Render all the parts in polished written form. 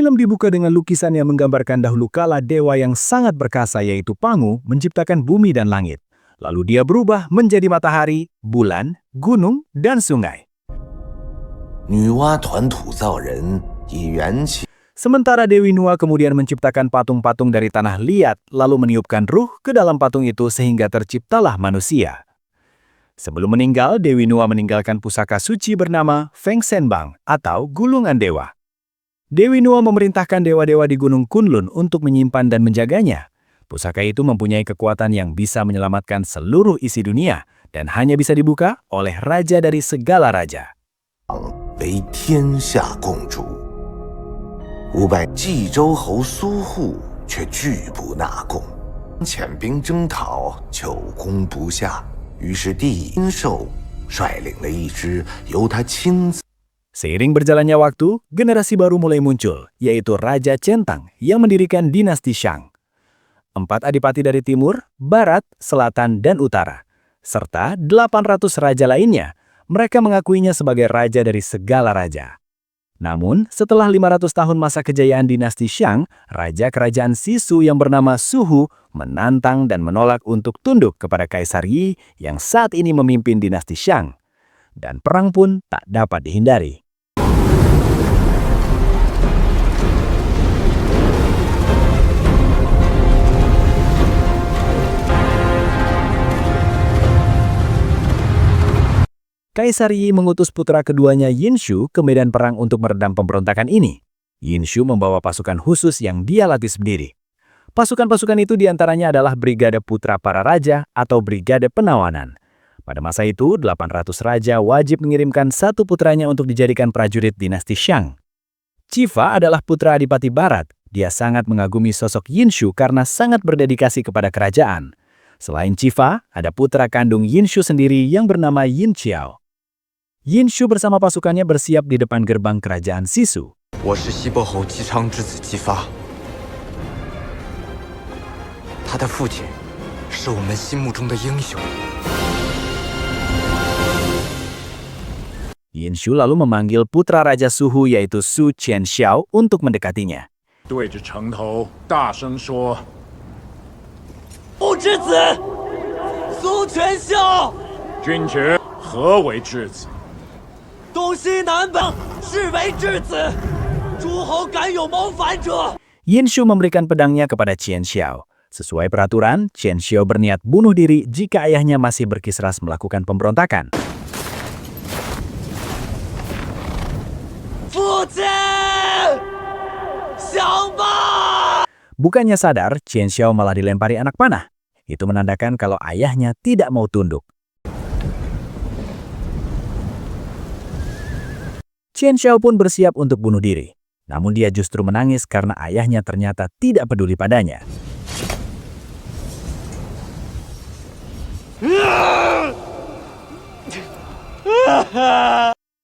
Film dibuka dengan lukisan yang menggambarkan dahulu kala dewa yang sangat perkasa yaitu Pangu menciptakan bumi dan langit. Lalu dia berubah menjadi matahari, bulan, gunung, dan sungai. Sementara Dewi Nua kemudian menciptakan patung-patung dari tanah liat, lalu meniupkan ruh ke dalam patung itu sehingga terciptalah manusia. Sebelum meninggal, Dewi Nua meninggalkan pusaka suci bernama Feng Senbang atau Gulungan Dewa. Dewi Nua memerintahkan dewa-dewa di Gunung Kunlun untuk menyimpan dan menjaganya. Pusaka itu mempunyai kekuatan yang bisa menyelamatkan seluruh isi dunia dan hanya bisa dibuka oleh raja dari segala raja. Seiring berjalannya waktu, generasi baru mulai muncul, yaitu Raja Centang yang mendirikan dinasti Shang. 4 adipati dari timur, barat, selatan, dan utara, serta 800 raja lainnya. Mereka mengakuinya sebagai raja dari segala raja. Namun, setelah 500 tahun masa kejayaan dinasti Shang, raja kerajaan Sisu yang bernama Suhu menantang dan menolak untuk tunduk kepada Kaisar Yi yang saat ini memimpin dinasti Shang. Dan perang pun tak dapat dihindari. Kaisar Yi mengutus putra keduanya Yinshu ke medan perang untuk meredam pemberontakan ini. Yinshu membawa pasukan khusus yang dia latih sendiri. Pasukan-pasukan itu diantaranya adalah Brigade Putra Para Raja atau Brigade Penawanan. Pada masa itu, 800 raja wajib mengirimkan satu putranya untuk dijadikan prajurit dinasti Shang. Qifa adalah putra Adipati Barat. Dia sangat mengagumi sosok Yinshu karena sangat berdedikasi kepada kerajaan. Selain Qifa, ada putra kandung Yinshu sendiri yang bernama Yin Qiao. Yinshu bersama pasukannya bersiap di depan gerbang kerajaan Sisu. Yinshu lalu memanggil putra Raja Suhu yaitu Su Qianxiao untuk mendekatinya. Yinshu memberikan pedangnya kepada Qianxiao. Sesuai peraturan, Qianxiao berniat bunuh diri jika ayahnya masih berkisras melakukan pemberontakan. Bukannya sadar, Qianxiao malah dilempari anak panah. Itu menandakan kalau ayahnya tidak mau tunduk. Qianxiao pun bersiap untuk bunuh diri. Namun dia justru menangis karena ayahnya ternyata tidak peduli padanya.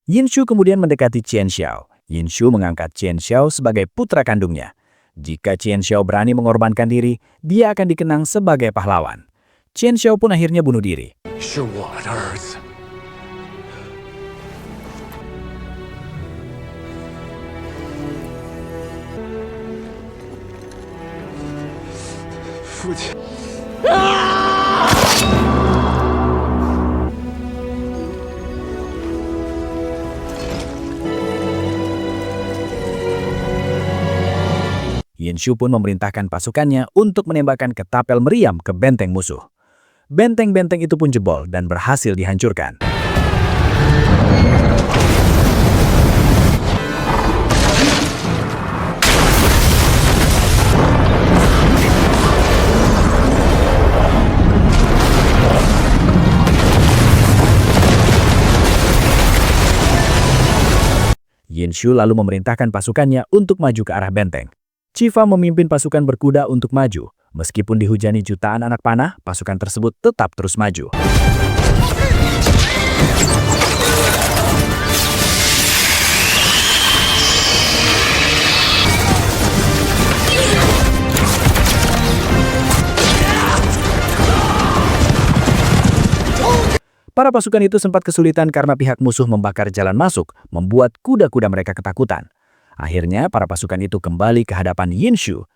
Yinshu kemudian mendekati Qianxiao. Yinshu mengangkat Qianxiao sebagai putra kandungnya. Jika Qianxiao berani mengorbankan diri, dia akan dikenang sebagai pahlawan. Qianxiao pun akhirnya bunuh diri. Yinshu pun memerintahkan pasukannya untuk menembakkan ketapel meriam ke benteng musuh. Benteng-benteng itu pun jebol dan berhasil dihancurkan. Yinshu lalu memerintahkan pasukannya untuk maju ke arah benteng. Qifa memimpin pasukan berkuda untuk maju. Meskipun dihujani jutaan anak panah, pasukan tersebut tetap terus maju. Para pasukan itu sempat kesulitan karena pihak musuh membakar jalan masuk, membuat kuda-kuda mereka ketakutan. Akhirnya, para pasukan itu kembali ke hadapan Yinshu.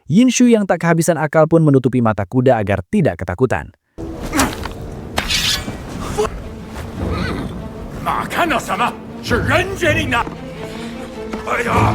Yinshu yang tak kehabisan akal pun menutupi mata kuda agar tidak ketakutan. 马看到什么？是人决定的。哎呀！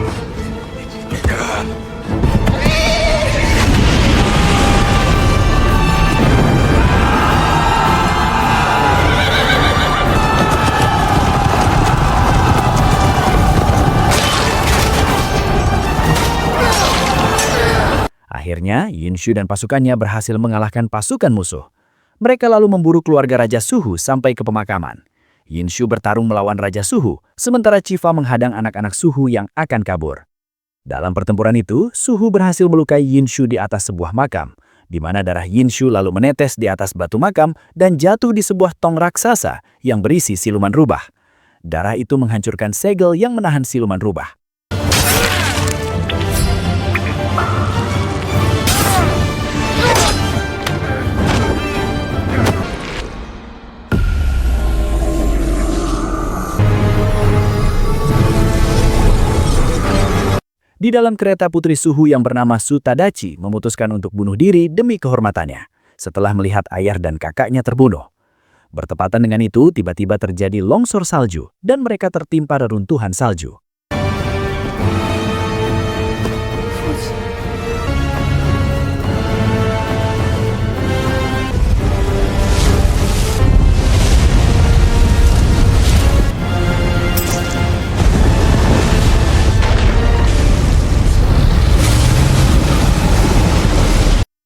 Akhirnya, Yinshu dan pasukannya berhasil mengalahkan pasukan musuh. Mereka lalu memburu keluarga Raja Suhu sampai ke pemakaman. Yinshu bertarung melawan Raja Suhu, sementara Chifa menghadang anak-anak Suhu yang akan kabur. Dalam pertempuran itu, Suhu berhasil melukai Yinshu di atas sebuah makam, di mana darah Yinshu lalu menetes di atas batu makam dan jatuh di sebuah tong raksasa yang berisi siluman rubah. Darah itu menghancurkan segel yang menahan siluman rubah. Di dalam kereta putri Suhu yang bernama Su Tadachi memutuskan untuk bunuh diri demi kehormatannya setelah melihat ayah dan kakaknya terbunuh. Bertepatan dengan itu, tiba-tiba terjadi longsor salju dan mereka tertimpa reruntuhan salju.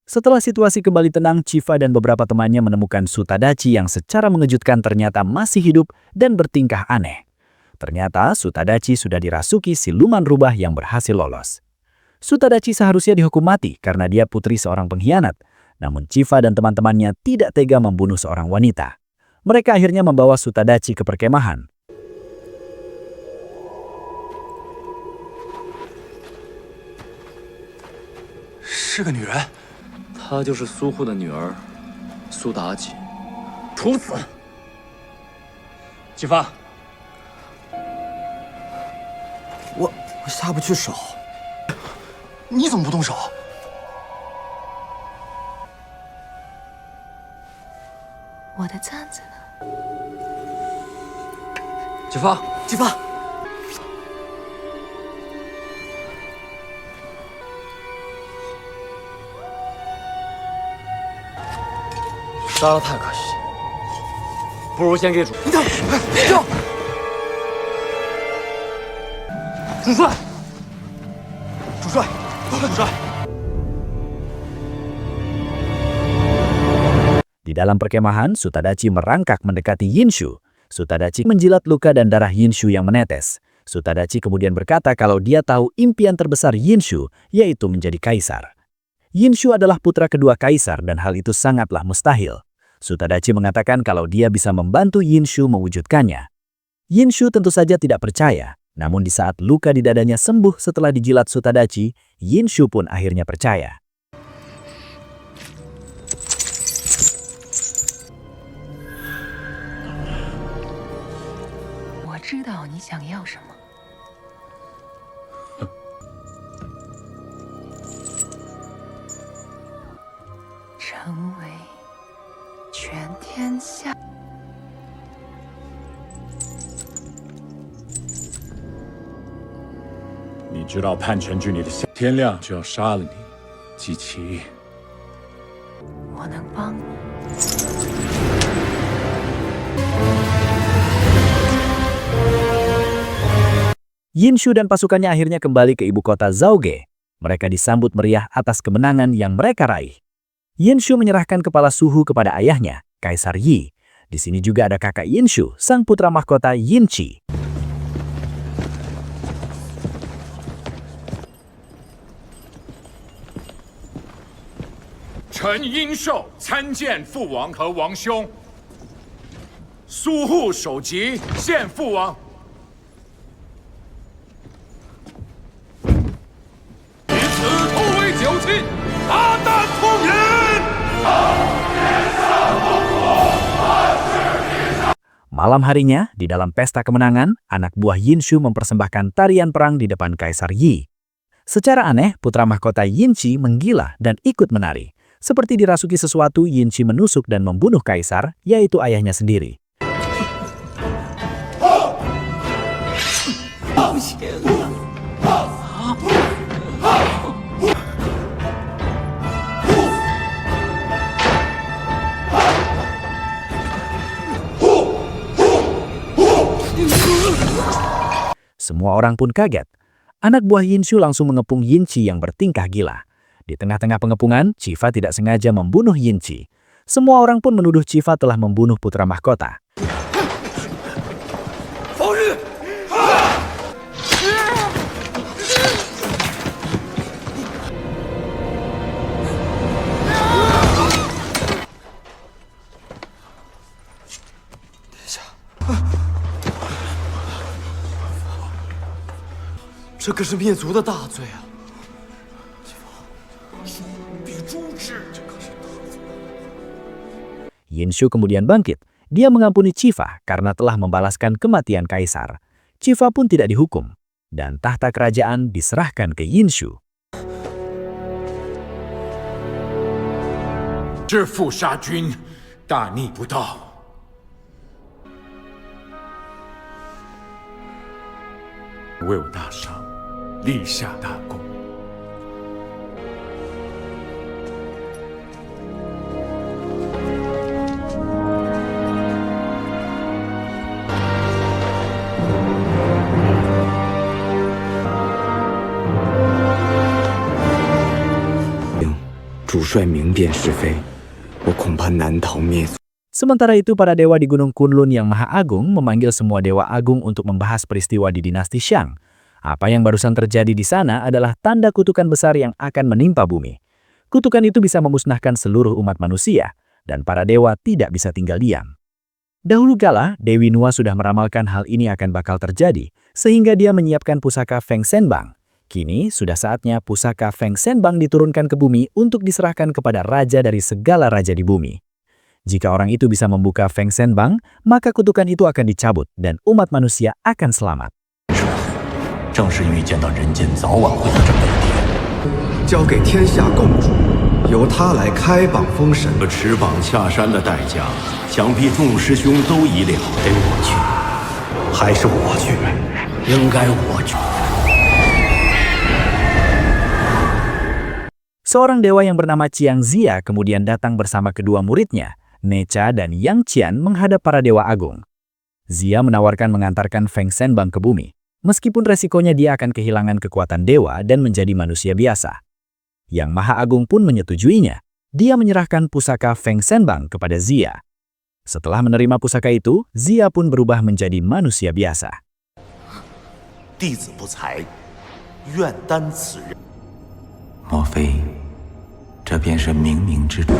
Setelah situasi kembali tenang, Chifa dan beberapa temannya menemukan Su Tadachi yang secara mengejutkan ternyata masih hidup dan bertingkah aneh. Ternyata Su Tadachi sudah dirasuki siluman rubah yang berhasil lolos. Su Tadachi seharusnya dihukum mati karena dia putri seorang pengkhianat. Namun Chifa dan teman-temannya tidak tega membunuh seorang wanita. Mereka akhirnya membawa Su Tadachi ke perkemahan. 是个女人。 她就是苏护的女儿，苏妲己。处死！姬发，我下不去手，你怎么不动手？我的簪子呢？姬发，姬发，杀了太可惜，不如先给主。你等，停！主帅，主帅，主帅。 Di dalam perkemahan, Su Tadachi merangkak mendekati Yinshu. Su Tadachi menjilat luka dan darah Yinshu yang menetes. Su Tadachi kemudian berkata kalau dia tahu impian terbesar Yinshu, yaitu menjadi kaisar. Yinshu adalah putra kedua kaisar dan hal itu sangatlah mustahil. Su Tadachi mengatakan kalau dia bisa membantu Yinshu mewujudkannya. Yinshu tentu saja tidak percaya, namun di saat luka di dadanya sembuh setelah dijilat Su Tadachi, Yinshu pun akhirnya percaya. 我知道你想要什么。成为全天下。你知道叛臣距你的下，天亮就要杀了你，姬奇。我能帮你。 Yinshu dan pasukannya akhirnya kembali ke ibu kota Zauge. Mereka disambut meriah atas kemenangan yang mereka raih. Yinshu menyerahkan kepala Suhu kepada ayahnya, Kaisar Yi. Di sini juga ada kakak Yinshu, sang putra mahkota Yinchi. 臣殷寿参见父王和王兄。苏护首级献父王。以此突围九卿，大胆通人。Malam harinya, di dalam pesta kemenangan, anak buah Yinshu mempersembahkan tarian perang di depan Kaisar Yi. Secara aneh, putra mahkota Yinchi menggila dan ikut menari. Seperti dirasuki sesuatu, Yinchi menusuk dan membunuh Kaisar, yaitu ayahnya sendiri. Semua orang pun kaget. Anak buah Yinshu langsung mengepung Yinchi yang bertingkah gila. Di tengah-tengah pengepungan, Chifa tidak sengaja membunuh Yinchi. Semua orang pun menuduh Chifa telah membunuh putra mahkota.这可是灭族的大罪啊！比诛之，这可是大罪。 Yinshu kemudian bangkit. Dia mengampuni Chifa karena telah membalaskan kematian Kaisar. Chifa pun tidak dihukum, dan tahta kerajaan diserahkan ke Yinshu. 知父杀君，大逆不道。为我大伤，立下大功。主帅明辨是非，我恐怕难逃灭族。 Sementara itu, para dewa di Gunung Kunlun yang Maha Agung memanggil semua dewa agung untuk membahas peristiwa di dinasti Shang. Apa yang barusan terjadi di sana adalah tanda kutukan besar yang akan menimpa bumi. Kutukan itu bisa memusnahkan seluruh umat manusia, dan para dewa tidak bisa tinggal diam. Dahulu kala, Dewi Nuwa sudah meramalkan hal ini akan bakal terjadi, sehingga dia menyiapkan pusaka Feng Senbang. Kini, sudah saatnya pusaka Feng Senbang diturunkan ke bumi untuk diserahkan kepada raja dari segala raja di bumi. Jika orang itu bisa membuka Feng Senbang, maka kutukan itu akan dicabut dan umat manusia akan selamat. 正是预见到人间早晚会有这么一天。交给天下共主，由他来开榜封神。持榜下山的代价，想必众师兄都已了。得我去，还是我去？应该我去。 Seorang dewa yang bernama Chiang Zia kemudian datang bersama kedua muridnya, Necha dan Yang Qian menghadap para dewa agung. Zia menawarkan mengantarkan Feng Senbang ke bumi, meskipun resikonya dia akan kehilangan kekuatan dewa dan menjadi manusia biasa. Yang Maha Agung pun menyetujuinya. Dia menyerahkan pusaka Feng Senbang kepada Zia. Setelah menerima pusaka itu, Zia pun berubah menjadi manusia biasa. 弟子不才，愿担此任。莫非，这便是冥冥之中？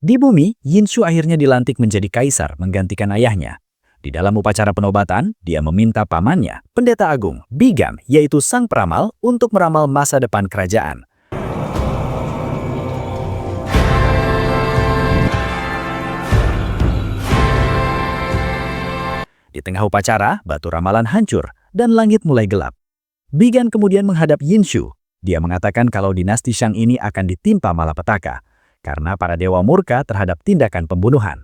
Di bumi, Yinshu akhirnya dilantik menjadi kaisar menggantikan ayahnya. Di dalam upacara penobatan, dia meminta pamannya, pendeta agung, Bigam, yaitu sang peramal, untuk meramal masa depan kerajaan. Di tengah upacara, batu ramalan hancur dan langit mulai gelap. Bigam kemudian menghadap Yinshu. Dia mengatakan kalau dinasti Shang ini akan ditimpa malapetaka karena para dewa murka terhadap tindakan pembunuhan.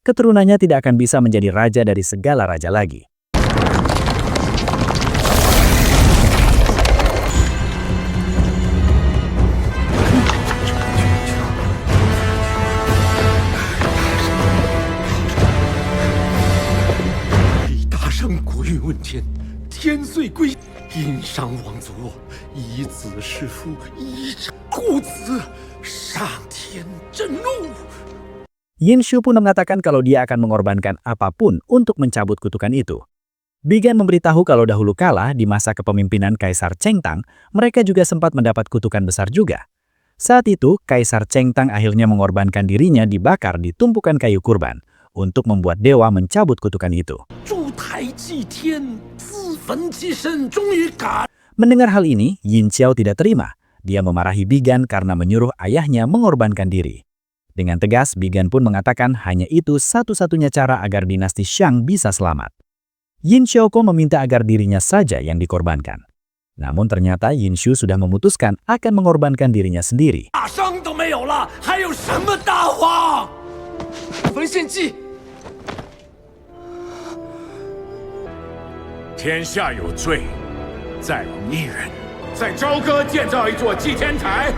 Keturunannya tidak akan bisa menjadi raja dari segala raja lagi. 以子弑父，以故子，上天震怒。 Yinshu pun mengatakan kalau dia akan mengorbankan apapun untuk mencabut kutukan itu. Bigan memberitahu kalau dahulu kala di masa kepemimpinan Kaisar Chengtang, mereka juga sempat mendapat kutukan besar juga. Saat itu, Kaisar Chengtang akhirnya mengorbankan dirinya dibakar di tumpukan kayu kurban untuk membuat dewa mencabut kutukan itu. Mendengar hal ini, Yin Xiao tidak terima. Dia memarahi Bigan karena menyuruh ayahnya mengorbankan diri. Dengan tegas, Bigan pun mengatakan hanya itu satu-satunya cara agar dinasti Shang bisa selamat. Yin Xiaoko meminta agar dirinya saja yang dikorbankan. Namun ternyata Yin Shu sudah memutuskan akan mengorbankan dirinya sendiri. 天下有罪，再无逆人。在朝歌建造一座祭天台，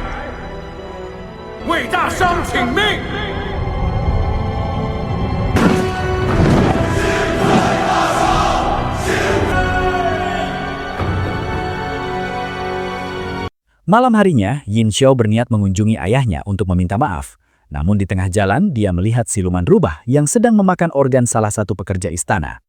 为大商请命。Malam harinya, Yin Xiao berniat mengunjungi ayahnya untuk meminta maaf. Namun di tengah jalan, dia melihat siluman rubah yang sedang memakan organ salah satu pekerja istana.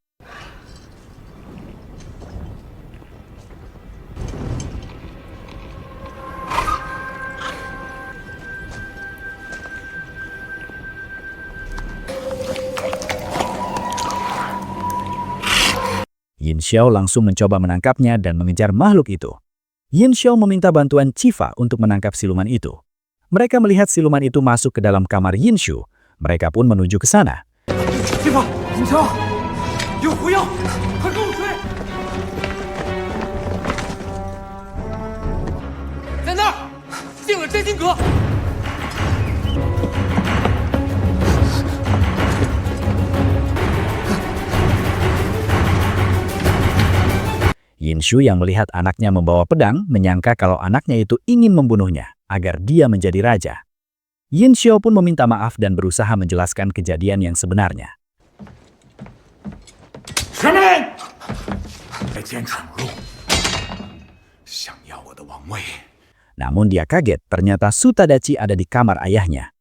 Yin Xiao langsung mencoba menangkapnya dan mengejar makhluk itu. Yin Xiao meminta bantuan Cifa untuk menangkap siluman itu. Mereka melihat siluman itu masuk ke dalam kamar Yin Shu. Mereka pun menuju ke sana. Cifa, Yin Xiao,有狐妖，快跟我追！在那儿，进了真心阁。 Yin Shu yang melihat anaknya membawa pedang menyangka kalau anaknya itu ingin membunuhnya agar dia menjadi raja. Yin Xiao pun meminta maaf dan berusaha menjelaskan kejadian yang sebenarnya. Namun dia kaget ternyata Sutadachi ada di kamar ayahnya.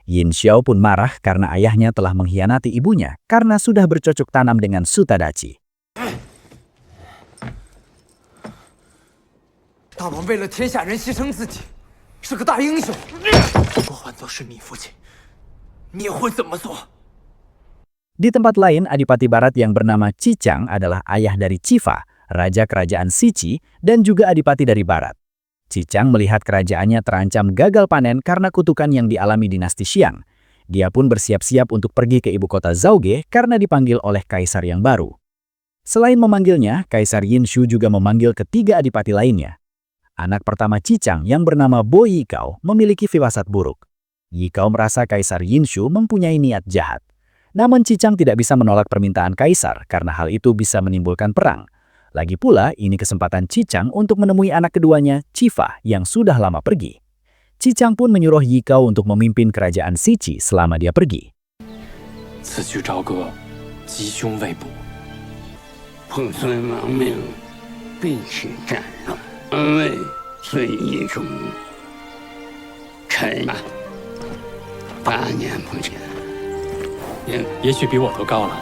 Yin Xiao pun marah karena ayahnya telah mengkhianati ibunya karena sudah bercocok tanam dengan Sutadachi. 大王为了天下人牺牲自己，是个大英雄。我换作是你父亲，你会怎么做？ Di tempat lain, Adipati Barat yang bernama Cicang adalah ayah dari Cifa, raja kerajaan Sici, dan juga adipati dari Barat. Cicang melihat kerajaannya terancam gagal panen karena kutukan yang dialami dinasti Xiang. Dia pun bersiap-siap untuk pergi ke ibu kota Zhaoghe karena dipanggil oleh kaisar yang baru. Selain memanggilnya, Kaisar Yin Shu juga memanggil ketiga adipati lainnya. Anak pertama Cicang yang bernama Bo Yikao memiliki firasat buruk. Yikao merasa Kaisar Yin Shu mempunyai niat jahat. Namun Cicang tidak bisa menolak permintaan Kaisar karena hal itu bisa menimbulkan perang. Lagi pula, ini kesempatan Cicang untuk menemui anak keduanya, Cifa, yang sudah lama pergi. Cicang pun menyuruh Yikao untuk memimpin kerajaan Sici selama dia pergi. 此去朝歌，吉凶未卜。父孙亡命，必起战乱，安危虽一种。臣8年不见，也许比我都高了。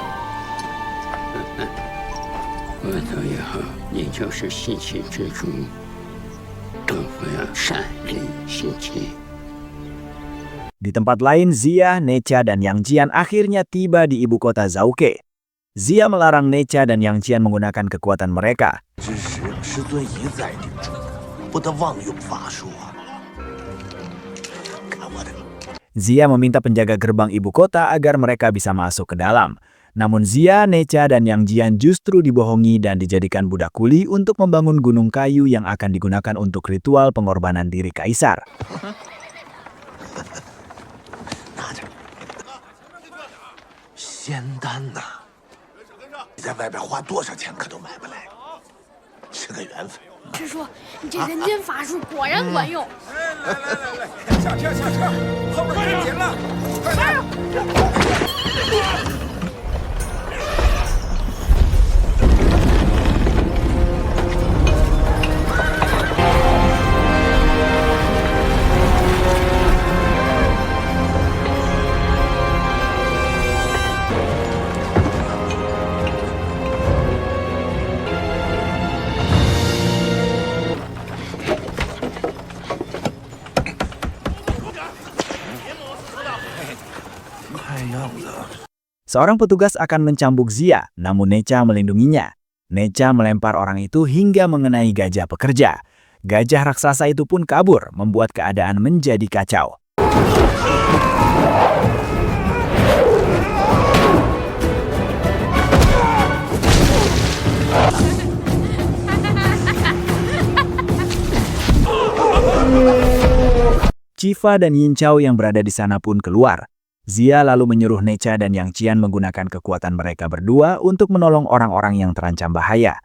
我走以后，你就是西岐之主，都不要擅离西岐。 Di tempat lain, Zia, Necha, dan Yang Jian akhirnya tiba di ibu kota Zhaoghe. Zia melarang Necha dan Yang Jian menggunakan kekuatan mereka. Zia meminta penjaga gerbang ibu kota agar mereka bisa masuk ke dalam. Namun Zia, Necha, dan Yang Jian justru dibohongi dan dijadikan budak kuli untuk membangun gunung kayu yang akan digunakan untuk ritual pengorbanan diri kaisar. 仙丹呐，你在外边花多少钱可都买不来，是个缘分。师叔，你这人间法术果然管用。来，下车下车，后面跟紧了，快点！ Seorang petugas akan mencambuk Zia, namun Necha melindunginya. Necha melempar orang itu hingga mengenai gajah pekerja. Gajah raksasa itu pun kabur, membuat keadaan menjadi kacau. Chifa dan Yin Chao yang berada di sana pun keluar. Zia lalu menyuruh Necha dan Yang Qian menggunakan kekuatan mereka berdua untuk menolong orang-orang yang terancam bahaya.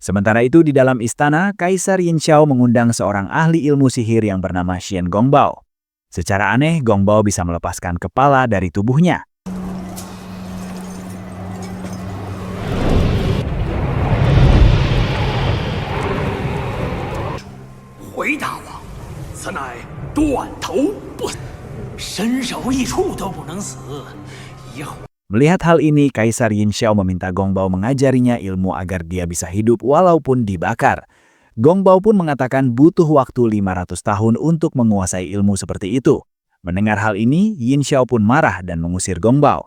Sementara itu di dalam istana, Kaisar Yin Xiao mengundang seorang ahli ilmu sihir yang bernama Xian Gongbao. Secara aneh, Gongbao bisa melepaskan kepala dari tubuhnya. Melihat hal ini, Kaisar Yin Xiao meminta Gongbao mengajarinya ilmu agar dia bisa hidup walaupun dibakar. Gongbao pun mengatakan butuh waktu 500 tahun untuk menguasai ilmu seperti itu. Mendengar hal ini, Yin Xiao pun marah dan mengusir Gongbao.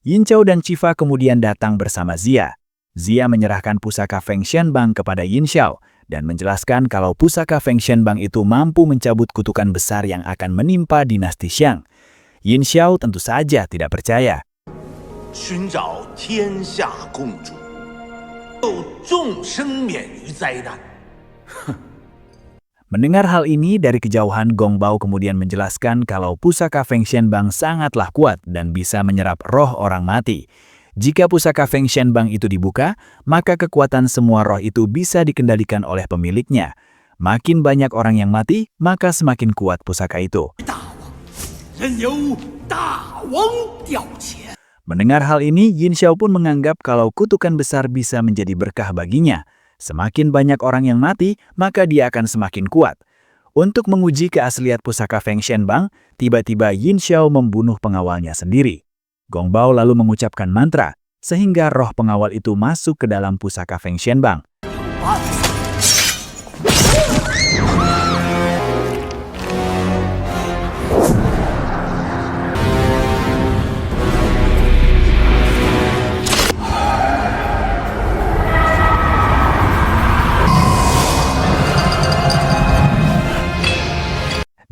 Yin Xiao dan Chifa kemudian datang bersama Zia. Zia menyerahkan pusaka Feng Xianbang kepada Yin Xiao dan menjelaskan kalau pusaka Feng Xianbang itu mampu mencabut kutukan besar yang akan menimpa dinasti Xiang. Yin Xiao tentu saja tidak percaya. Mendengar hal ini, dari kejauhan Gongbao kemudian menjelaskan kalau pusaka Feng Xianbang sangatlah kuat dan bisa menyerap roh orang mati. Jika pusaka Feng Xianbang itu dibuka, maka kekuatan semua roh itu bisa dikendalikan oleh pemiliknya. Makin banyak orang yang mati, maka semakin kuat pusaka itu. Mendengar hal ini, Yin Xiao pun menganggap kalau kutukan besar bisa menjadi berkah baginya. Semakin banyak orang yang mati, maka dia akan semakin kuat. Untuk menguji keaslian pusaka Feng Xianbang, tiba-tiba Yin Xiao membunuh pengawalnya sendiri. Gongbao lalu mengucapkan mantra, sehingga roh pengawal itu masuk ke dalam pusaka Feng Xianbang.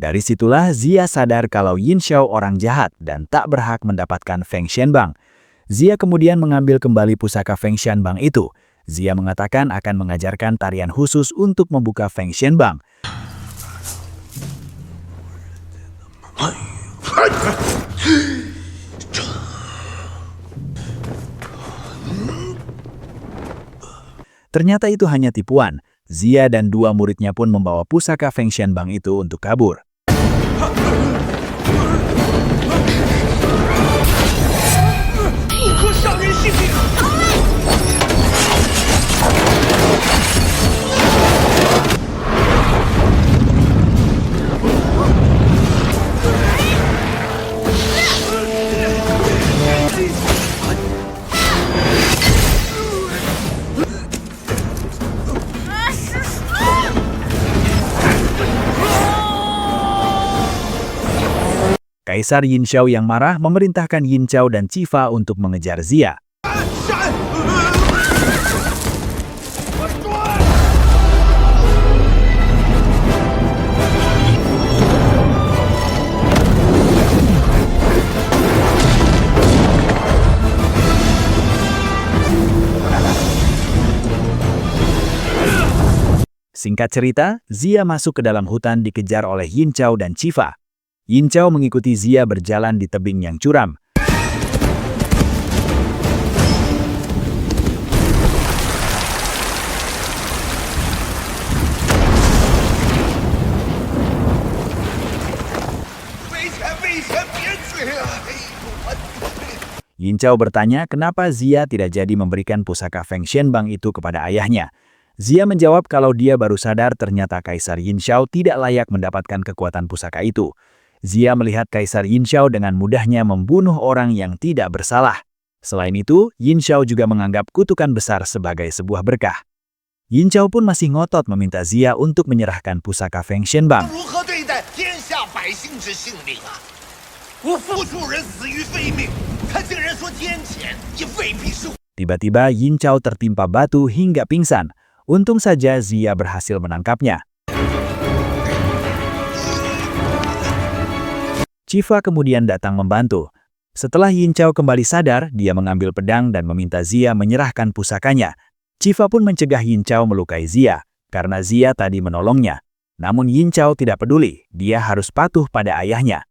Dari situlah Zia sadar kalau Yin Xiao orang jahat dan tak berhak mendapatkan Feng Xianbang. Zia kemudian mengambil kembali pusaka Feng Xianbang itu. Zia mengatakan akan mengajarkan tarian khusus untuk membuka Feng Xianbang. Ternyata itu hanya tipuan. Zia dan dua muridnya pun membawa pusaka Feng Xianbang itu untuk kabur. Kaisar Yin Xiao yang marah memerintahkan Yin Chao dan Chifa untuk mengejar Zia. Singkat cerita, Zia masuk ke dalam hutan dikejar oleh Yin Chao dan Chifa. Yin Chao mengikuti Zia berjalan di tebing yang curam. Yin Chao bertanya kenapa Zia tidak jadi memberikan pusaka Feng Xianbang itu kepada ayahnya. Zia menjawab kalau dia baru sadar ternyata Kaisar Yin Xiao tidak layak mendapatkan kekuatan pusaka itu. Zia melihat Kaisar Yin Xiao dengan mudahnya membunuh orang yang tidak bersalah. Selain itu, Yin Xiao juga menganggap kutukan besar sebagai sebuah berkah. Yin Chao pun masih ngotot meminta Zia untuk menyerahkan pusaka Feng Xianbang. Tiba-tiba Yin Chao tertimpa batu hingga pingsan. Untung saja Zia berhasil menangkapnya. Chifa kemudian datang membantu. Setelah Yin Chao kembali sadar, dia mengambil pedang dan meminta Zia menyerahkan pusakanya. Chifa pun mencegah Yin Chao melukai Zia, karena Zia tadi menolongnya. Namun Yin Chao tidak peduli, dia harus patuh pada ayahnya.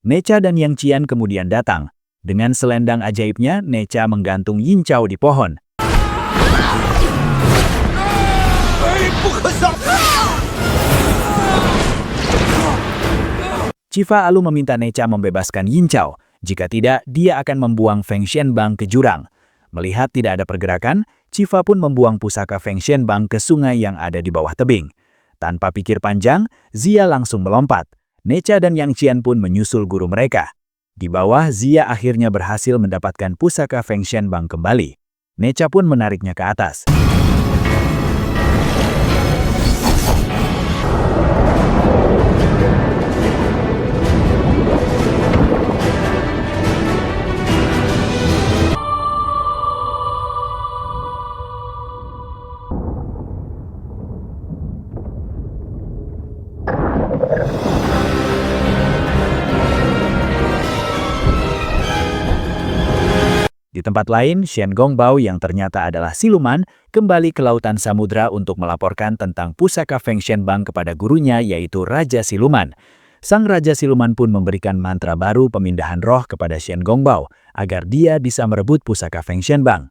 Necha dan Yang Qian kemudian datang. Dengan selendang ajaibnya, Necha menggantung Yin Chao di pohon. Chifa lalu meminta Necha membebaskan Yin Chao. Jika tidak, dia akan membuang Feng Xianbang ke jurang. Melihat tidak ada pergerakan, Chifa pun membuang pusaka Feng Xianbang ke sungai yang ada di bawah tebing. Tanpa pikir panjang, Zia langsung melompat. Necha dan Yang Qian pun menyusul guru mereka. Di bawah, Zia akhirnya berhasil mendapatkan pusaka Feng Xianbang kembali. Necha pun menariknya ke atas. Di tempat lain, Shen Gongbao yang ternyata adalah siluman kembali ke lautan samudra untuk melaporkan tentang pusaka Feng Xianbang kepada gurunya yaitu Raja Siluman. Sang Raja Siluman pun memberikan mantra baru pemindahan roh kepada Shen Gongbao agar dia bisa merebut pusaka Feng Xianbang.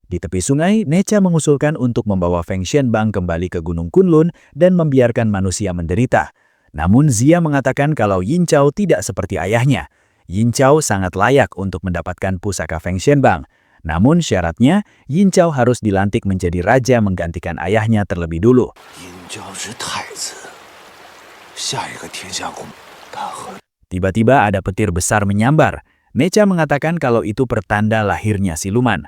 Di tepi sungai, Necha mengusulkan untuk membawa Feng Xianbang kembali ke Gunung Kunlun dan membiarkan manusia menderita. Namun Zia mengatakan kalau Yin Chao tidak seperti ayahnya. Yin Chao sangat layak untuk mendapatkan pusaka Feng Xianbang. Namun syaratnya, Yin Chao harus dilantik menjadi raja menggantikan ayahnya terlebih dulu. Tiba-tiba ada petir besar menyambar. Necha mengatakan kalau itu pertanda lahirnya siluman.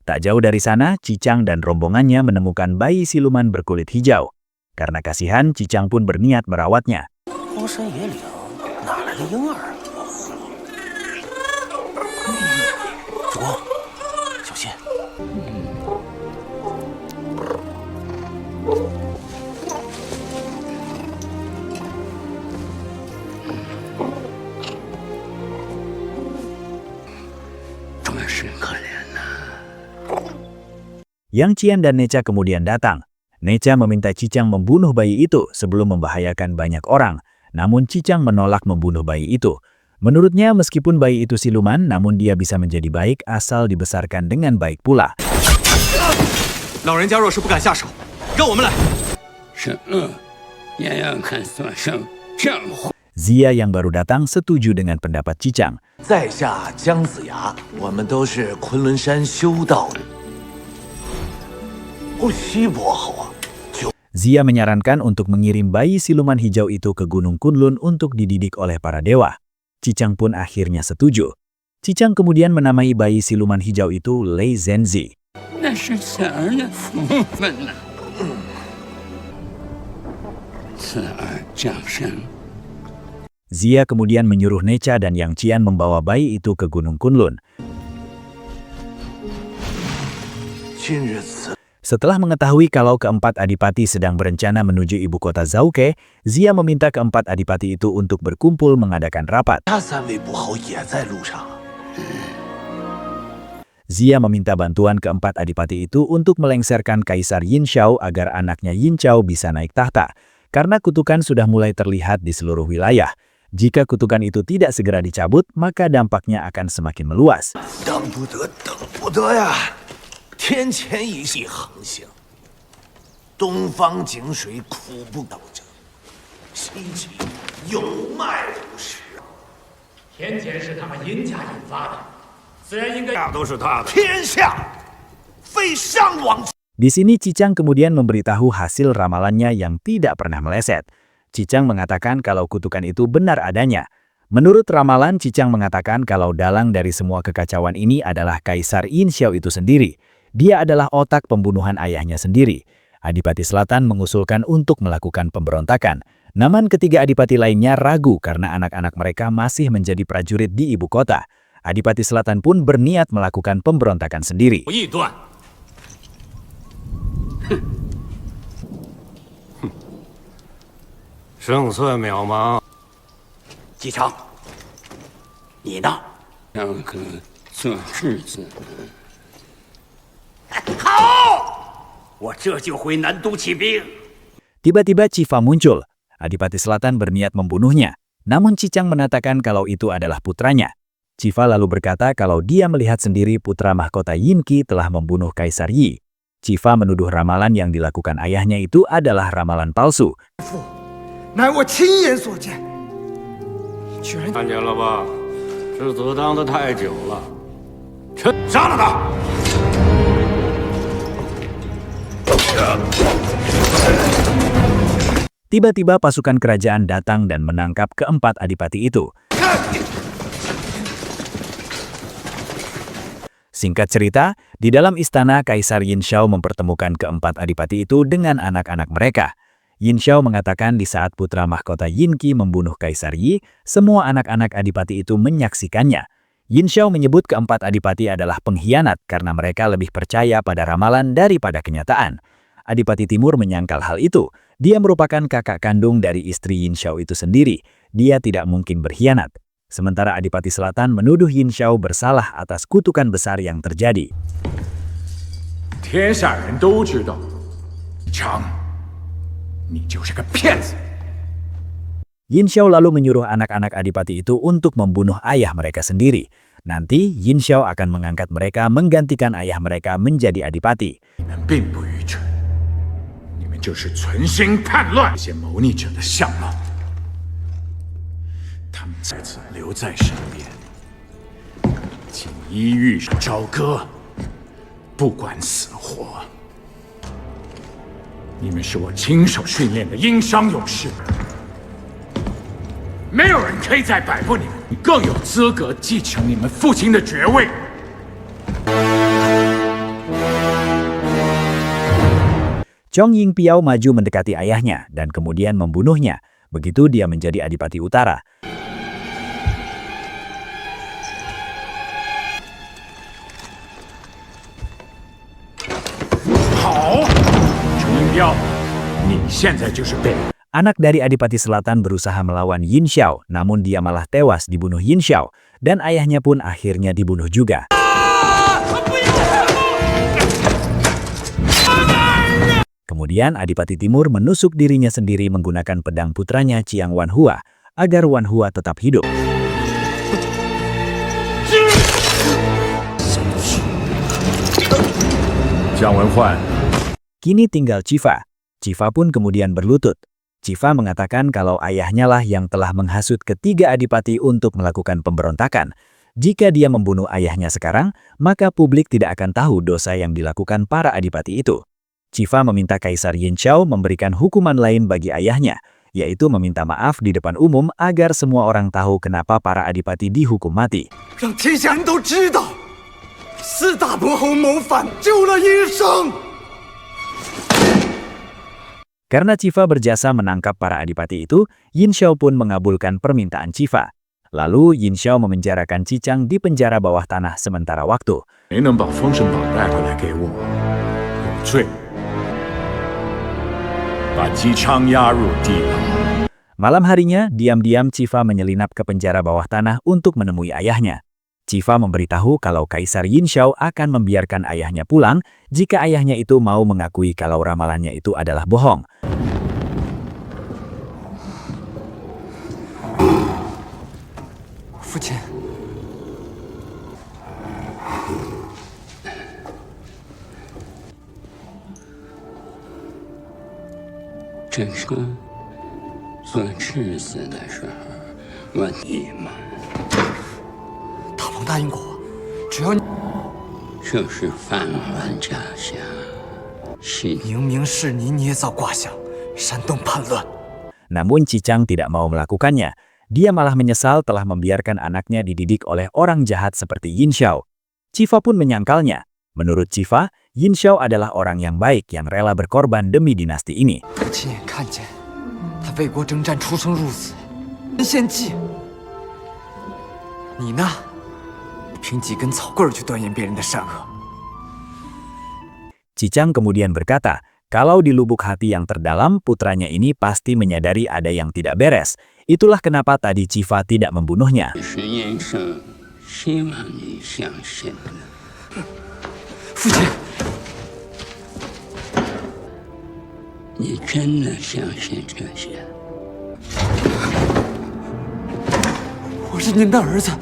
Tak jauh dari sana, Cicang dan rombongannya menemukan bayi siluman berkulit hijau. Karena kasihan, Cicang pun berniat merawatnya. Yang Qian dan Necha kemudian datang. Necha meminta Cicang membunuh bayi itu sebelum membahayakan banyak orang. Namun Cicang menolak membunuh bayi itu. Menurutnya meskipun bayi itu siluman, namun dia bisa menjadi baik asal dibesarkan dengan baik pula. Zia yang baru datang setuju dengan pendapat Cicang. Zia menyarankan untuk mengirim bayi siluman hijau itu ke Gunung Kunlun untuk dididik oleh para dewa. Cicang pun akhirnya setuju. Cicang kemudian menamai bayi siluman hijau itu Lei Zhenzi. Zia kemudian menyuruh Necha dan Yang Qian membawa bayi itu ke Gunung Kunlun. Setelah mengetahui kalau keempat adipati sedang berencana menuju ibu kota Zhouke, Xia meminta keempat adipati itu untuk berkumpul mengadakan rapat. 他3位部侯也在路上。 Xia meminta bantuan keempat adipati itu untuk melengserkan Kaisar Yin Xiao agar anaknya Yin Qiao bisa naik tahta, karena kutukan sudah mulai terlihat di seluruh wilayah. Jika kutukan itu tidak segera dicabut, maka dampaknya akan semakin meluas. 等不得呀！天前一系横行，东方井水苦不倒者，西岐有脉无实。天谴是他们殷家引发的，自然应该大都是他的。天下非商王。 Di sini Cicang kemudian memberitahu hasil ramalannya yang tidak pernah meleset. Cicang mengatakan kalau kutukan itu benar adanya. Menurut ramalan, Cicang mengatakan kalau dalang dari semua kekacauan ini adalah Kaisar Yin Xiao itu sendiri. Dia adalah otak pembunuhan ayahnya sendiri. Adipati Selatan mengusulkan untuk melakukan pemberontakan. Namun ketiga adipati lainnya ragu karena anak-anak mereka masih menjadi prajurit di ibu kota. Adipati Selatan pun berniat melakukan pemberontakan sendiri. 臆断。 胜算渺茫。姬昌，你呢？让哥做日子。好，我这就回南都起兵。 Tiba-tiba Cifa muncul. Adipati Selatan berniat membunuhnya. Namun Cicang mengatakan kalau itu adalah putranya. Cifa lalu berkata kalau dia melihat sendiri putra mahkota Yinqi telah membunuh Kaisar Yi. Cifa menuduh ramalan yang dilakukan ayahnya itu adalah ramalan palsu. 乃我亲眼所见，居然看见了吧？这子当的太久了。杀了他！ Tiba-tiba pasukan kerajaan datang dan menangkap keempat adipati itu. Singkat cerita, di dalam istana Kaisar Yin Xiao mempertemukan keempat adipati itu dengan anak-anak mereka. Yin Xiao mengatakan di saat putra mahkota Yinqi membunuh Kaisar Yi, semua anak-anak adipati itu menyaksikannya. Yin Xiao menyebut keempat adipati adalah pengkhianat karena mereka lebih percaya pada ramalan daripada kenyataan. Adipati Timur menyangkal hal itu. Dia merupakan kakak kandung dari istri Yin Xiao itu sendiri. Dia tidak mungkin berkhianat. Sementara Adipati Selatan menuduh Yin Xiao bersalah atas kutukan besar yang terjadi. 天下人都知道，强，你就是个骗子。 Yin Xiao lalu menyuruh anak-anak adipati itu untuk membunuh ayah mereka sendiri. Nanti Yin Xiao akan mengangkat mereka menggantikan ayah mereka menjadi adipati. 你们并不愚蠢，你们就是存心叛乱这些谋逆者的相貌。他们再次留在身边，锦衣玉食朝歌，不管死活。你们是我亲手训练的殷商勇士。 没有人可以再摆布你们，你更有资格继承你们父亲的爵位。 Chong Yingpiao maju mendekati ayahnya dan kemudian membunuhnya. Begitu dia menjadi Adipati Utara. 好，程英彪，你现在就是被。 Anak dari Adipati Selatan berusaha melawan Yin Xiao, namun dia malah tewas dibunuh Yin Xiao, dan ayahnya pun akhirnya dibunuh juga. Kemudian Adipati Timur menusuk dirinya sendiri menggunakan pedang putranya Qiang Wanhua, agar Wanhua tetap hidup. Jiang Wenhuan. Kini tinggal Cifa. Cifa pun kemudian berlutut. Cifa mengatakan kalau ayahnya lah yang telah menghasut ketiga adipati untuk melakukan pemberontakan. Jika dia membunuh ayahnya sekarang, maka publik tidak akan tahu dosa yang dilakukan para adipati itu. Cifa meminta Kaisar Yin Qiao memberikan hukuman lain bagi ayahnya, yaitu meminta maaf di depan umum agar semua orang tahu kenapa para adipati dihukum mati. 让天下人都知道，四大伯侯谋反救了殷商。 Karena Cifa berjasa menangkap para adipati itu, Yin Xiao pun mengabulkan permintaan Cifa. Lalu Yin Xiao memenjarakan Cicang di penjara bawah tanah sementara waktu. 没能把封神榜带回来给我，有罪。把姬昌押入地牢。 Malam harinya, diam-diam Cifa menyelinap ke penjara bawah tanah untuk menemui ayahnya. Cifa memberitahu kalau Kaisar Yinshao akan membiarkan ayahnya pulang jika ayahnya itu mau mengakui kalau ramalannya itu adalah bohong. 父亲，这是做质子的时候，我你们大王答应过我，只要你就是饭碗炸下，是明明是你捏造卦象，煽动叛乱。 Namun Cicang tidak mau melakukannya. Dia malah menyesal telah membiarkan anaknya dididik oleh orang jahat seperti Yinshao. Cifa pun menyangkalnya. Menurut Cifa, Yinshao adalah orang yang baik yang rela berkorban demi dinasti ini. 我亲眼看见他为国征战，出生入死，献祭。你呢？凭几根草棍去断言别人的善恶？ Cicang kemudian berkata, kalau di lubuk hati yang terdalam, putranya ini pasti menyadari ada yang tidak beres. Itulah kenapa tadi Cifa tidak membunuhnya. 是燕圣希望你相信的。 父亲，你真的相信这些？我是您的儿子。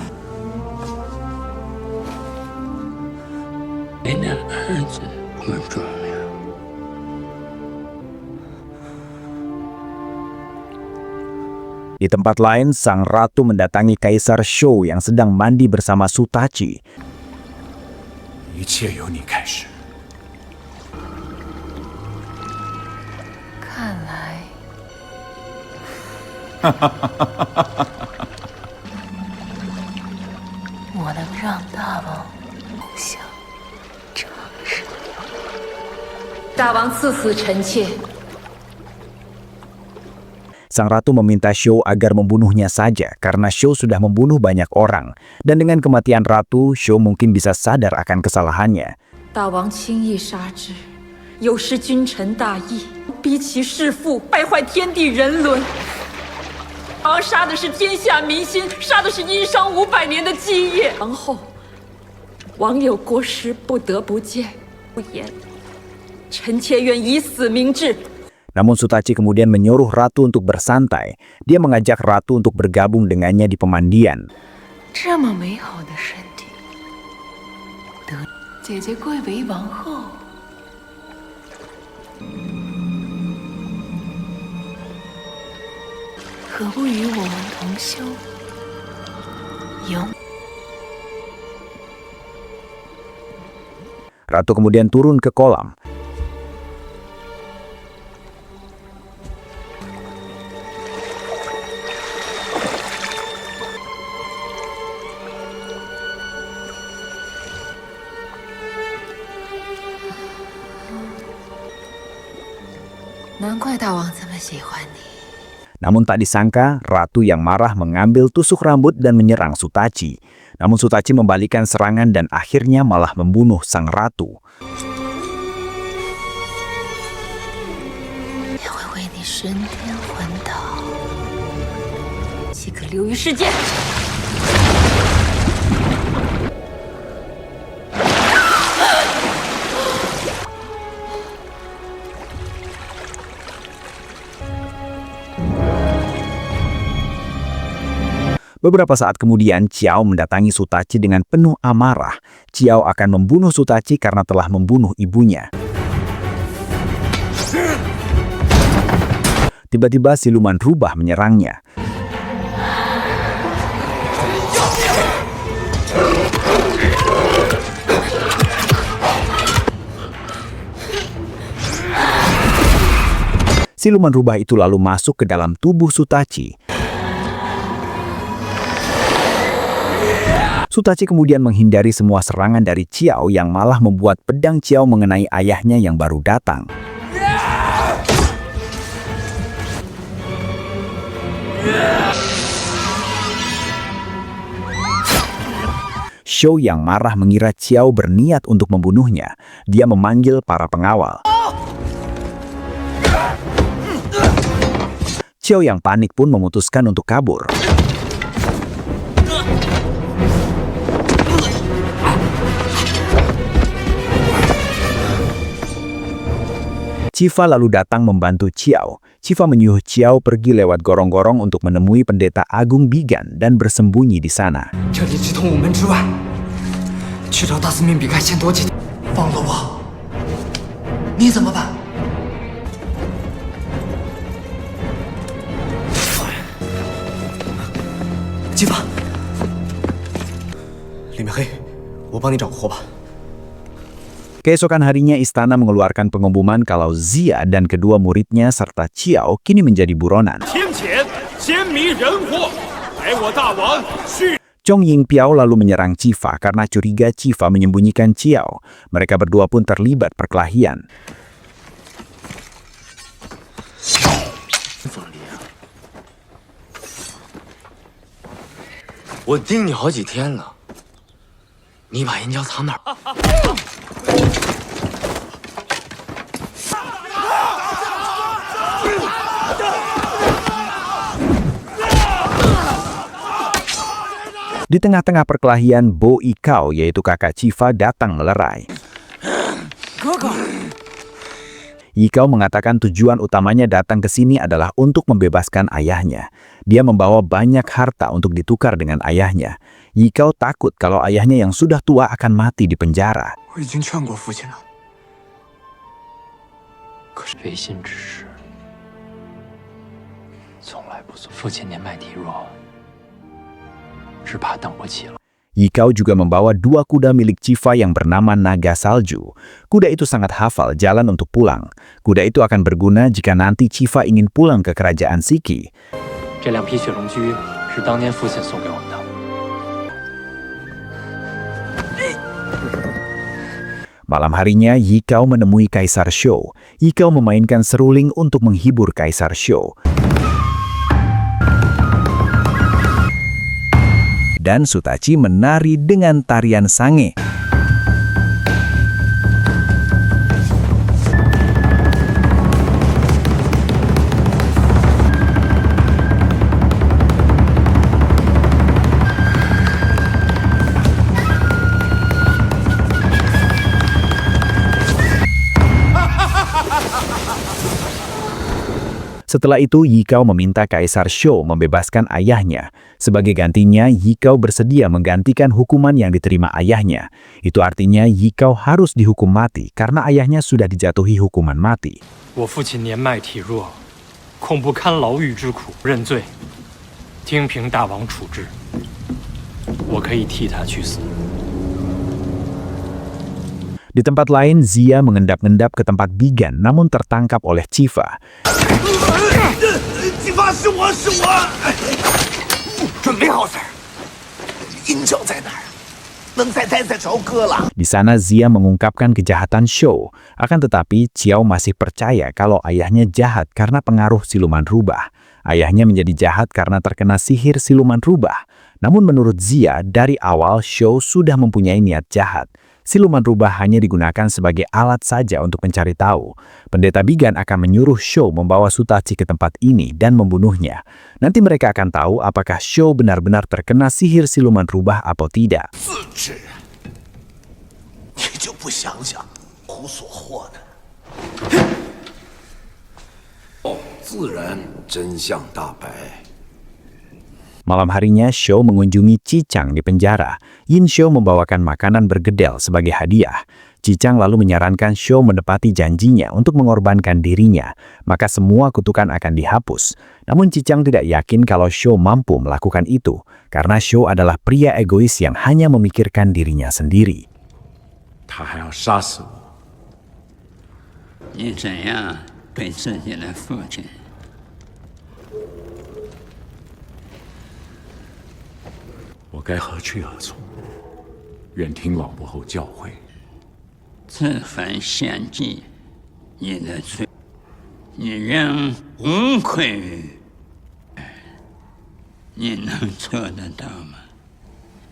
你的儿子不重要。 Di tempat lain, sang ratu mendatangi Kaisar Shou yang sedang mandi bersama Sutachi. 一切由你开始。看来，我能让大王梦想成真。大王赐死臣妾。 Sang ratu meminta Shou agar membunuhnya saja karena Shou sudah membunuh banyak orang. Dan dengan kematian ratu, Shou mungkin bisa sadar akan kesalahannya. 大王轻易杀之，有失君臣大义，逼其弑父，败坏天地人伦。大王杀的是天下民心，杀的是殷商500年的基业。王后，王有国师不得不见，不言。臣妾愿以死明志。 Namun Sutachi kemudian menyuruh ratu untuk bersantai. Dia mengajak ratu untuk bergabung dengannya di pemandian. 这么美好的身体，得姐姐贵为王后，何不与我们同修？有。 Ratu kemudian turun ke kolam. Namun tak disangka, ratu yang marah mengambil tusuk rambut dan menyerang Sutachi. Namun Sutachi membalikan serangan dan akhirnya malah membunuh sang ratu. Beberapa saat kemudian, Qiao mendatangi Sutachi dengan penuh amarah. Qiao akan membunuh Sutachi karena telah membunuh ibunya. Tiba-tiba siluman rubah menyerangnya. Siluman rubah itu lalu masuk ke dalam tubuh Sutachi. Sutachi kemudian menghindari semua serangan dari Qiao yang malah membuat pedang Qiao mengenai ayahnya yang baru datang. Shou yang marah mengira Qiao berniat untuk membunuhnya. Dia memanggil para pengawal. Xiao yang panik pun memutuskan untuk kabur. Cifa lalu datang membantu Xiao. Cifa menyuruh Xiao pergi lewat gorong-gorong untuk menemui pendeta Agung Bigan dan bersembunyi di sana. 这里直通午门之外，去找大司命比干先躲几天。放了我，你怎么办？姬发，李明黑，我帮你找个活吧。 Keesokan harinya istana mengeluarkan pengumuman kalau Zia dan kedua muridnya serta Xiao kini menjadi buronan. Chong Yingpiao lalu menyerang Cifa karena curiga Cifa menyembunyikan Xiao. Mereka berdua pun terlibat perkelahian. 我盯你好几天了，你把银胶藏哪儿？ Di tengah-tengah perkelahian, Bo Ikao, yaitu kakak Cifa, datang melerai. Ikao mengatakan tujuan utamanya datang ke sini adalah untuk membebaskan ayahnya. Dia membawa banyak harta untuk ditukar dengan ayahnya. Ikao takut kalau ayahnya yang sudah tua akan mati di penjara. 我已经劝过父亲了，可是违心之事，从来不做。父亲年迈体弱，只怕等不起了。 Ikao juga membawa 2 kuda milik Cifa yang bernama Naga Salju. Kuda itu sangat hafal jalan untuk pulang. Kuda itu akan berguna jika nanti Cifa ingin pulang ke kerajaan Siki. 这2匹雪龙驹是当年父亲送给我们的。 Malam harinya, Yikao menemui Kaisar Shou. Yikao memainkan seruling untuk menghibur Kaisar Shou. Dan Sutachi menari dengan tarian sange. Setelah itu, Yikao meminta Kaisar Shou membebaskan ayahnya. Sebagai gantinya, Yikao bersedia menggantikan hukuman yang diterima ayahnya. Itu artinya Yikao harus dihukum mati karena ayahnya sudah dijatuhi hukuman mati. 我父亲年迈体弱，恐不堪牢狱之苦，认罪，听凭大王处置。我可以替他去死。 Di tempat lain, Zia mengendap-endap ke tempat Bigan namun tertangkap oleh Cifa. Di sana Zia mengungkapkan kejahatan Shou. Akan tetapi, Xiao masih percaya kalau ayahnya jahat karena pengaruh siluman rubah. Ayahnya menjadi jahat karena terkena sihir siluman rubah. Namun menurut Zia, dari awal Shou sudah mempunyai niat jahat. Siluman rubah hanya digunakan sebagai alat saja untuk mencari tahu. Pendeta Bigan akan menyuruh Shou membawa Sutachi ke tempat ini dan membunuhnya. Nanti mereka akan tahu apakah Shou benar-benar terkena sihir siluman rubah atau tidak. 你就不想想胡所获呢？自然真相大白。 Malam harinya, Shou mengunjungi Cicang di penjara. Yin Shou membawakan makanan bergedel sebagai hadiah. Cicang lalu menyarankan Shou menepati janjinya untuk mengorbankan dirinya, maka semua kutukan akan dihapus. Namun Cicang tidak yakin kalau Shou mampu melakukan itu, karena Shou adalah pria egois yang hanya memikirkan dirinya sendiri. 他还要杀死我。你怎样对自己的父亲？ 我该何去何从？愿听老伯后教诲。自焚献祭，你的罪，你仍无愧于，你能做得到吗？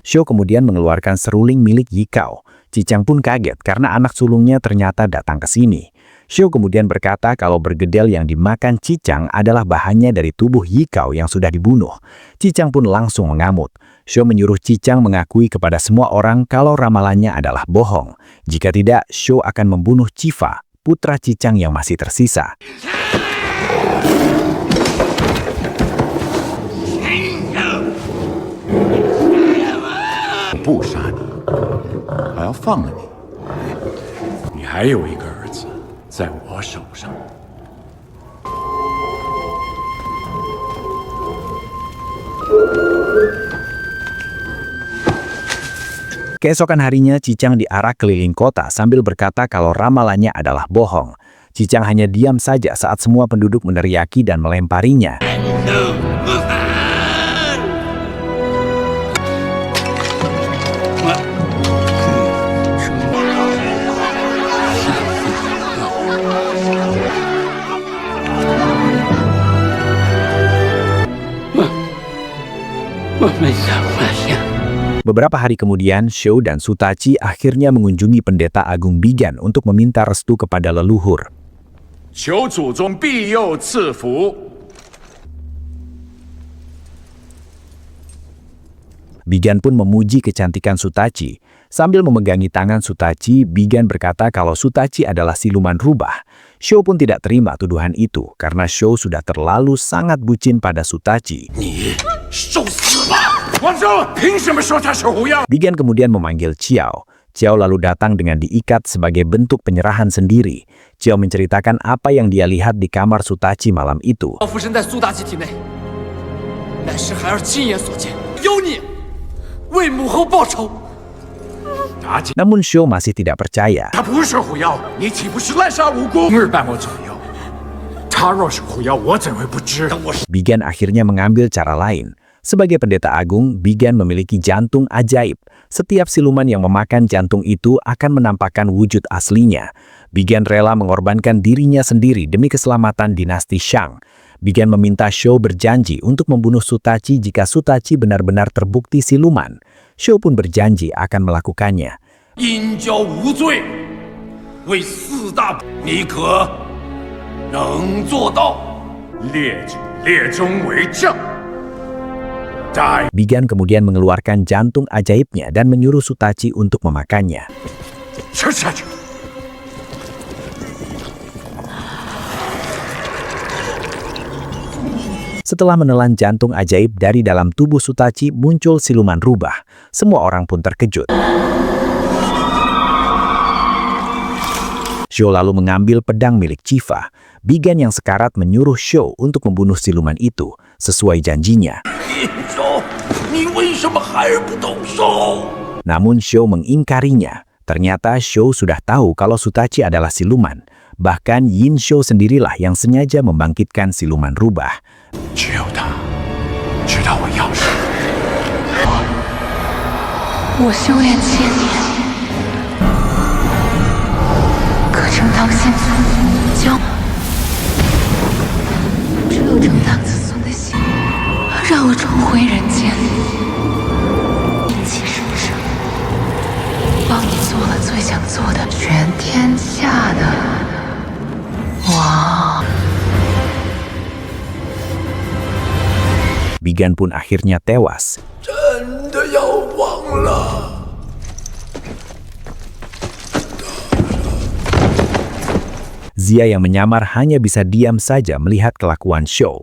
Shou kemudian mengeluarkan seruling milik Yikao. Cicang pun kaget karena anak sulungnya ternyata datang ke sini. Xiao kemudian berkata kalau bergedel yang dimakan Cicang adalah bahannya dari tubuh Yikao yang sudah dibunuh. Cicang pun langsung mengamuk. Xiao menyuruh Cicang mengakui kepada semua orang kalau ramalannya adalah bohong. Jika tidak, Xiao akan membunuh Cifa, putra Cicang yang masih tersisa. 不杀你，还要放了你。你还有一个儿子在我手上。 Keesokan harinya, Cicang diarak keliling kota sambil berkata kalau ramalannya adalah bohong. Cicang hanya diam saja saat semua penduduk meneriaki dan melemparinya. Beberapa hari kemudian, Xiao dan Sutachi akhirnya mengunjungi pendeta agung Bigan untuk meminta restu kepada leluhur. 求祖宗庇佑赐福。 Bigan pun memuji kecantikan Sutachi. Sambil memegangi tangan Sutachi, Bigan berkata kalau Sutachi adalah siluman rubah. Xiao pun tidak terima tuduhan itu karena Xiao sudah terlalu sangat bucin pada Sutachi. Bigan kemudian memanggil Qiao. Qiao lalu datang dengan diikat sebagai bentuk penyerahan sendiri. Qiao menceritakan apa yang dia lihat di kamar Sutachi malam itu. Namun Xiao masih tidak percaya. Bigan akhirnya mengambil cara lain. Sebagai pendeta agung, Bigan memiliki jantung ajaib. Setiap siluman yang memakan jantung itu akan menampakkan wujud aslinya. Bigan rela mengorbankan dirinya sendiri demi keselamatan dinasti Shang. Bigan meminta Xiao berjanji untuk membunuh Sutachi jika Sutachi benar-benar terbukti siluman. Xiao pun berjanji akan melakukannya. Bigan kemudian mengeluarkan jantung ajaibnya dan menyuruh Sutachi untuk memakannya. Setelah menelan jantung ajaib dari dalam tubuh Sutachi, muncul siluman rubah. Semua orang pun terkejut. Xiao lalu mengambil pedang milik Cifa. Bigan yang sekarat menyuruh Xiao untuk membunuh siluman itu, sesuai janjinya. Namun Xiao mengingkarinya. Ternyata Xiao sudah tahu kalau Sutachi adalah siluman. Bahkan Yin Xiao sendirilah yang sengaja membangkitkan siluman rubah. Bigan pun akhirnya tewas. Xia yang menyamar hanya bisa diam saja melihat kelakuan Xiao.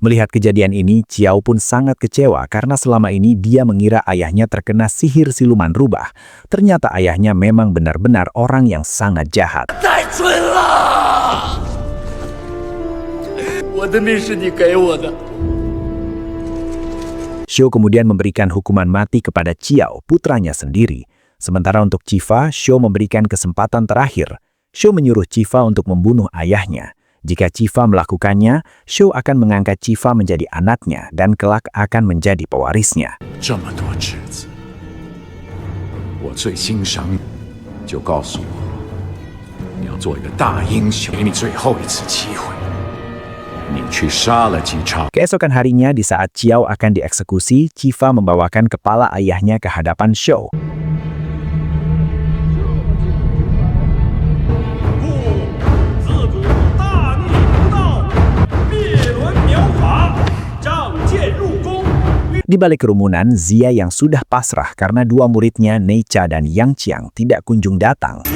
Melihat kejadian ini, Qiao pun sangat kecewa karena selama ini dia mengira ayahnya terkena sihir siluman rubah. Ternyata ayahnya memang benar-benar orang yang sangat jahat. Xiao kemudian memberikan hukuman mati kepada Qiao, putranya sendiri. Sementara untuk Cifa, Xiao memberikan kesempatan terakhir. Xiao menyuruh Cifa untuk membunuh ayahnya. Jika Cifa melakukannya, Xiao akan mengangkat Cifa menjadi anaknya dan kelak akan menjadi pewarisnya. Keesokan harinya, di saat Qiao akan dieksekusi, Cifa membawakan kepala ayahnya ke hadapan Xiao. Di balik kerumunan, Zia yang sudah pasrah karena dua muridnya Neicha dan Yang Qiang tidak kunjung datang.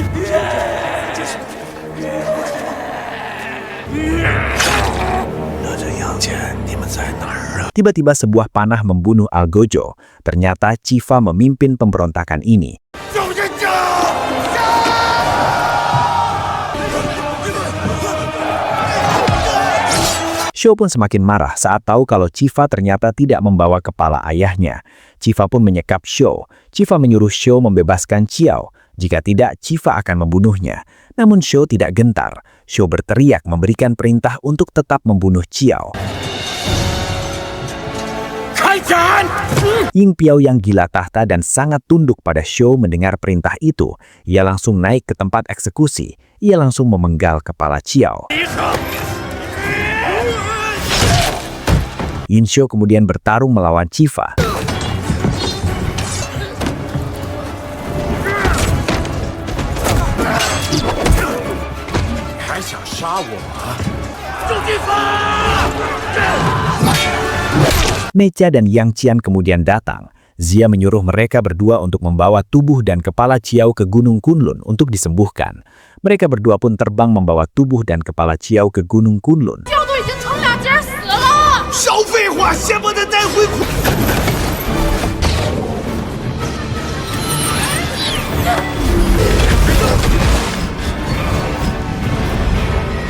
Tiba-tiba sebuah panah membunuh Algojo. Ternyata Chifa memimpin pemberontakan ini. Shou pun semakin marah saat tahu kalau Chifa ternyata tidak membawa kepala ayahnya. Chifa pun menyekap Shou. Chifa menyuruh Shou membebaskan Qiao. Jika tidak, Chifa akan membunuhnya. Namun Shou tidak gentar. Shou berteriak memberikan perintah untuk tetap membunuh Qiao. Ying Piao yang gila tahta dan sangat tunduk pada Shou mendengar perintah itu. Ia langsung naik ke tempat eksekusi. Ia langsung memenggal kepala Qiao. Yinshu kemudian bertarung melawan Chifa. Neicha dan Yang Qian kemudian datang. Zia menyuruh mereka berdua untuk membawa tubuh dan kepala Qiao ke Gunung Kunlun untuk disembuhkan. Mereka berdua pun terbang membawa tubuh dan kepala Qiao ke Gunung Kunlun.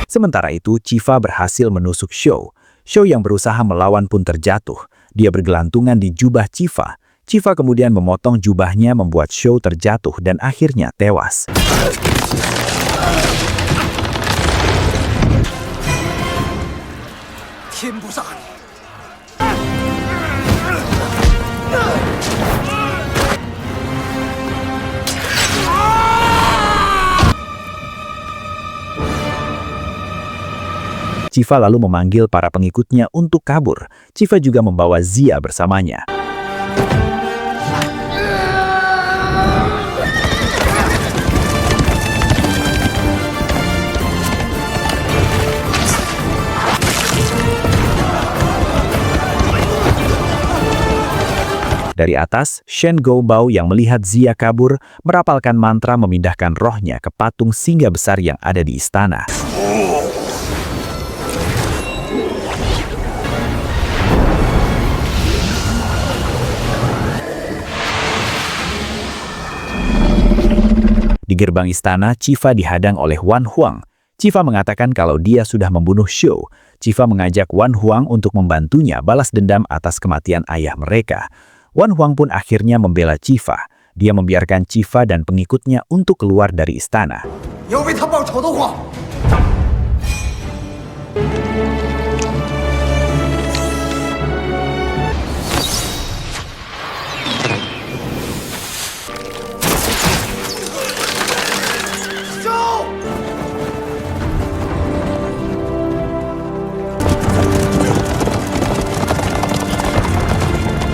Sementara itu, Chifa berhasil menusuk Shou. Shou yang berusaha melawan pun terjatuh. Dia bergelantungan di jubah Chifa. Chifa kemudian memotong jubahnya membuat Shou terjatuh dan akhirnya tewas. Chifa lalu memanggil para pengikutnya untuk kabur. Chifa juga membawa Zia bersamanya. Dari atas, Shen Goubao yang melihat Zia kabur, merapalkan mantra memindahkan rohnya ke patung singa besar yang ada di istana. Di gerbang istana, Chifa dihadang oleh Wan Huang. Chifa mengatakan kalau dia sudah membunuh Shou. Chifa mengajak Wan Huang untuk membantunya balas dendam atas kematian ayah mereka. Wan Huang pun akhirnya membela Chifa. Dia membiarkan Chifa dan pengikutnya untuk keluar dari istana.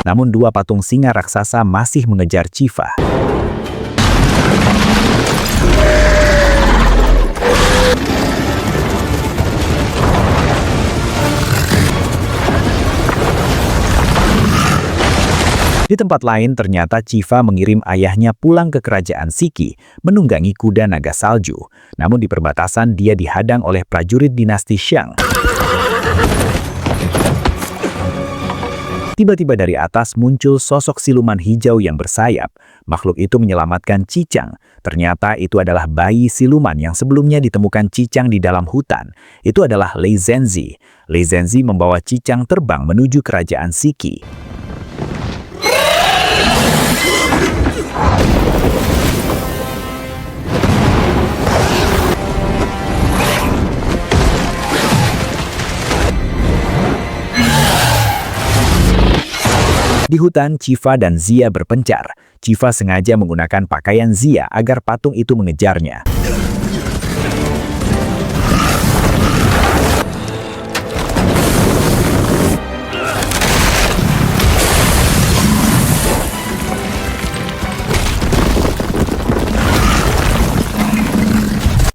Namun dua patung singa raksasa masih mengejar Chifa. Di tempat lain ternyata Chifa mengirim ayahnya pulang ke kerajaan Shiki menunggangi kuda naga salju. Namun di perbatasan dia dihadang oleh prajurit dinasti Shang. Tiba-tiba dari atas muncul sosok siluman hijau yang bersayap. Makhluk itu menyelamatkan Cicang. Ternyata itu adalah bayi siluman yang sebelumnya ditemukan Cicang di dalam hutan. Itu adalah Lei Zhenzi. Lei Zhenzi membawa Cicang terbang menuju kerajaan Shiki. Di hutan, Chifa dan Zia berpencar. Chifa sengaja menggunakan pakaian Zia agar patung itu mengejarnya.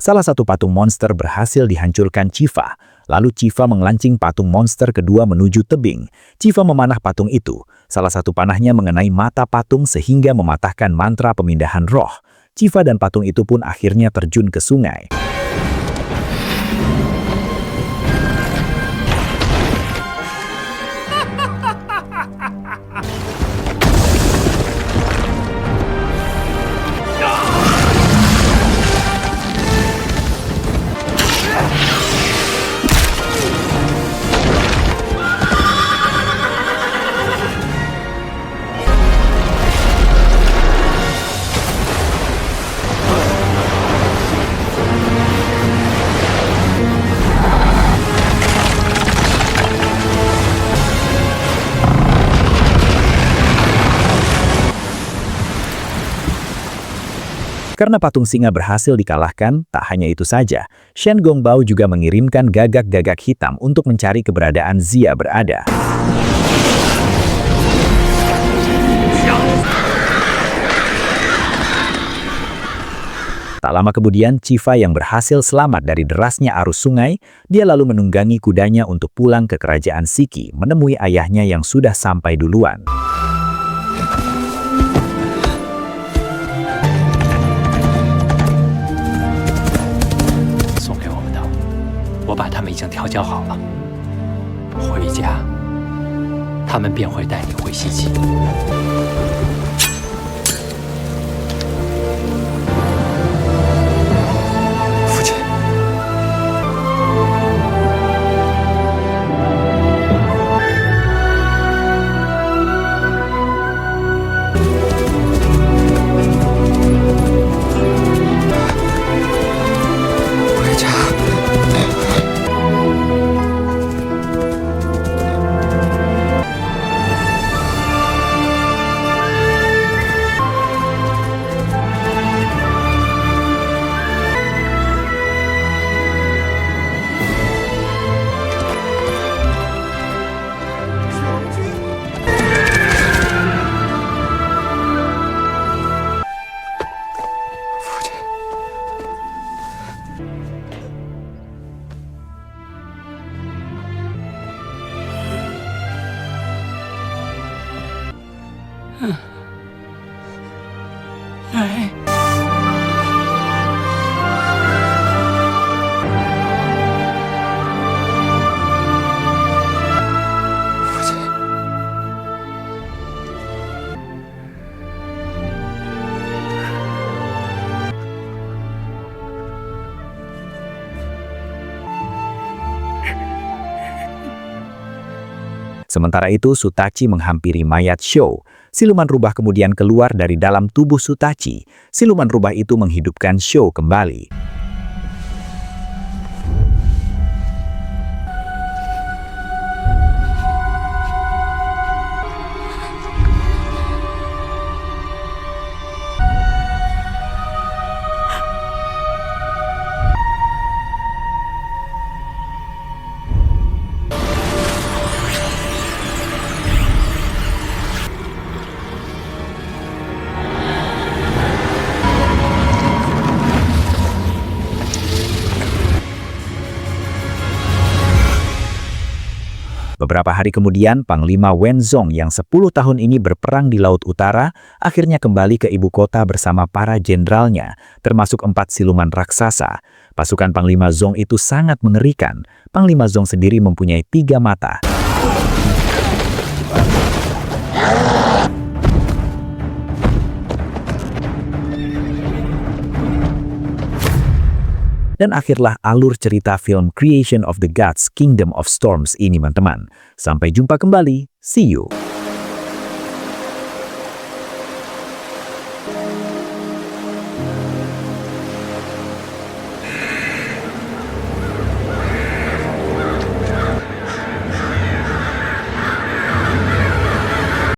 Salah satu patung monster berhasil dihancurkan Chifa. Lalu Cifa mengelancing patung monster kedua menuju tebing. Cifa memanah patung itu. Salah satu panahnya mengenai mata patung sehingga mematahkan mantra pemindahan roh. Cifa dan patung itu pun akhirnya terjun ke sungai. Karena patung singa berhasil dikalahkan, tak hanya itu saja, Shen Gongbao juga mengirimkan gagak-gagak hitam untuk mencari keberadaan Xia berada. Tak lama kemudian, Cifa yang berhasil selamat dari derasnya arus sungai, dia lalu menunggangi kudanya untuk pulang ke kerajaan Siki, menemui ayahnya yang sudah sampai duluan. Sementara itu, Sutachi menghampiri mayat Shou. Siluman rubah kemudian keluar dari dalam tubuh Sutachi. Siluman rubah itu menghidupkan Shou kembali. Beberapa hari kemudian, Panglima Wenzong yang 10 tahun ini berperang di Laut Utara, akhirnya kembali ke ibu kota bersama para jenderalnya, termasuk 4 siluman raksasa. Pasukan Panglima Zong itu sangat mengerikan. Panglima Zong sendiri mempunyai 3 mata. Dan akhirlah alur cerita film Creation of the Gods Kingdom of Storms ini, teman-teman. Sampai jumpa kembali. See you.